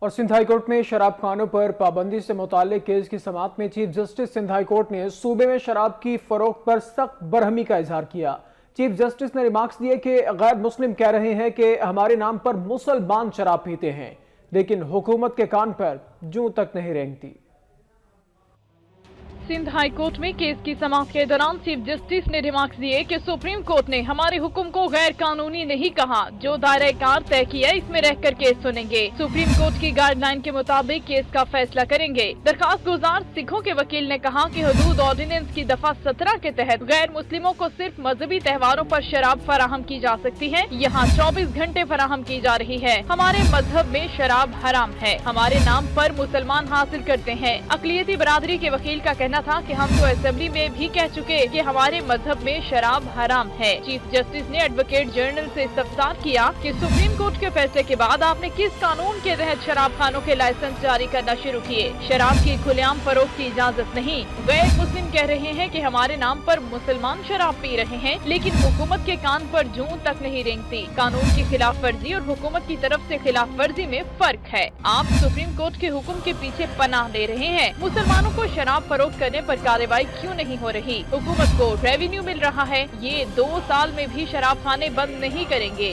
और Sindh high court में शराब खानों पर पाबंदी से मुताल्लिक केस की समाअत में chief justice Sindh high court ने सूबे में शराब की फरोख्त पर सख्त बरहमी का इजहार किया। चीफ जस्टिस ने रिमार्क्स दिए कि गैर मुस्लिम कह रहे हैं कि हमारे नाम पर मुसलमान शराब पीते हैं, लेकिन हुकूमत के कान पर जूं तक नहीं रेंगती। सिंध हाई कोर्ट में केस की समाअत के दौरान चीफ जस्टिस ने रिमार्क्स दिए कि सुप्रीम कोर्ट ने हमारे हुक्म को गैर कानूनी नहीं कहा। जो दायरा कार तय किया इसमें रहकर केस सुनेंगे। सुप्रीम कोर्ट की गाइडलाइन के मुताबिक केस का फैसला करेंगे। दरखास्त गुजार सिखों के वकील ने कहा कि हदूद ऑर्डिनेंस की दफा 17 के तहत गैर मुस्लिमों को सिर्फ मजहबी त्योहारों पर शराब फराहम की जा सकती है। यहाँ 24 घंटे फराहम की जा रही है। हमारे मजहब में शराब हराम है। हमारे नाम पर मुसलमान हासिल करते हैं। अकलियती बरादरी के वकील का कहना था कि हम तो असेंबली में भी कह चुके कि हमारे मजहब में शराब हराम है। चीफ जस्टिस ने एडवोकेट जनरल से इस्तफसार किया कि सुप्रीम कोर्ट के फैसले के बाद आपने किस कानून के तहत शराब खानों के लाइसेंस जारी करना शुरू किए। शराब की खुलेआम फरोख्त की इजाजत नहीं। गैर मुस्लिम कह रहे हैं कि हमारे नाम पर मुसलमान शराब पी रहे हैं, लेकिन हुकूमत के कान पर जूं तक नहीं रेंगती। कानून की खिलाफ वर्जी और हुकूमत की तरफ से खिलाफ वर्जी में फर्क है। आप सुप्रीम कोर्ट के हुक्म के पीछे पनाह ले रहे हैं। मुसलमानों को शराब फरोख्त करने पर कार्रवाई क्यों नहीं हो रही? हुकूमत को रेवेन्यू मिल रहा है। ये 2 साल में भी शराब खाने बंद नहीं करेंगे।